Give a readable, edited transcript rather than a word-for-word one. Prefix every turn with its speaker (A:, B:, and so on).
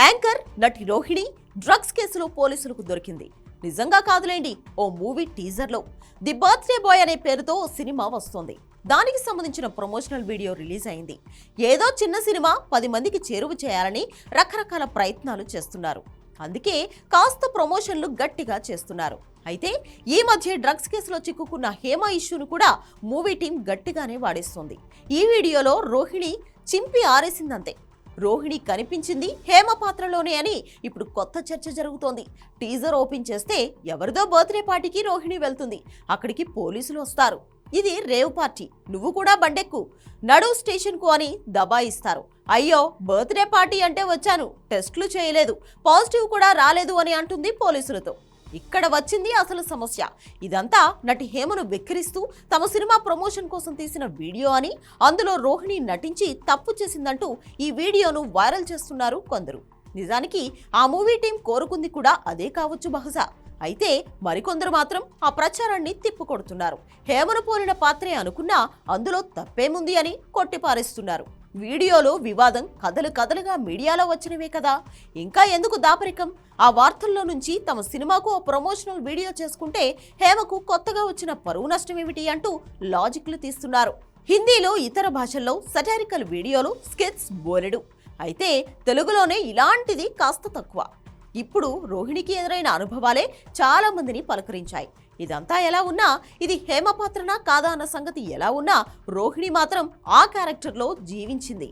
A: Anchor నటి Rohini drugs కేసులో పోలీసులకు దొరికింది. నిజంగా కాదులేండి, ఓ మూవీ టీజర్లో ది బర్త్డే బాయ్ అనే పేరుతో ఓ సినిమా వస్తోంది. దానికి సంబంధించిన ప్రమోషనల్ వీడియో రిలీజ్ అయింది. ఏదో చిన్న సినిమా 10 మందికి చేరువ చేయాలని రకరకాల ప్రయత్నాలు చేస్తున్నారు. అందుకే కాస్త ప్రమోషన్లు గట్టిగా చేస్తున్నారు. అయితే ఈ మధ్య డ్రగ్స్ కేసులో చిక్కుకున్న హేమ ఇష్యూను కూడా మూవీ టీం గట్టిగానే వాడేస్తోంది. ఈ వీడియోలో రోహిణి చింపి ఆరేసిందంతే. రోహిణి కనిపించింది హేమ పాత్రలోనే అని ఇప్పుడు కొత్త చర్చ జరుగుతోంది. టీజర్ ఓపెన్ చేస్తే ఎవరిదో బర్త్డే పార్టీకి రోహిణి వెళ్తుంది. అక్కడికి పోలీసులు వస్తారు. ఇది రేవ్ పార్టీ, నువ్వు కూడా బండెక్కు, నడు స్టేషన్కు అని దబాయిస్తారు. అయ్యో, బర్త్డే పార్టీ అంటే వచ్చాను, టెస్టులు చేయలేదు, పాజిటివ్ కూడా రాలేదు అని అంటుంది పోలీసులతో. ఇక్కడ వచ్చింది అసలు సమస్య. ఇదంతా నటి హేమను వెక్కిరిస్తూ తమ సినిమా ప్రమోషన్ కోసం తీసిన వీడియో అని, అందులో రోహిణి నటించి తప్పు చేసిందంటూ ఈ వీడియోను వైరల్ చేస్తున్నారు కొందరు. నిజానికి ఆ మూవీ టీం కోరుకుంది కూడా అదే కావచ్చు బహుశా. అయితే మరికొందరు మాత్రం ఆ ప్రచారాన్ని తిప్పుకొడుతున్నారు. హేమను పోలిన పాత్రే అనుకున్నా అందులో తప్పేముంది అని కొట్టిపారేస్తున్నారు. వీడియోలో వివాదం కథలుగా మీడియాలో వచ్చినవే కదా, ఇంకా ఎందుకు దాపరికం? ఆ వార్తల్లో నుంచి తమ సినిమాకు ఓ ప్రమోషనల్ వీడియో చేసుకుంటే హేమకు కొత్తగా వచ్చిన పరువు నష్టం ఏమిటి అంటూ లాజిక్లు తీస్తున్నారు. హిందీలో ఇతర భాషల్లో సటారికల్ వీడియోలు, స్కెట్స్ బోలెడు. అయితే తెలుగులోనే ఇలాంటిది కాస్త తక్కువ. ఇప్పుడు రోహిణికి ఎదురైన అనుభవాలే చాలా మందిని పలకరించాయి. ఇదంతా ఎలా ఉన్నా, ఇది హేమ పాత్రనా కాదా అన్న సంగతి ఎలా ఉన్నా, రోహిణి మాత్రం ఆ క్యారెక్టర్లో జీవించింది.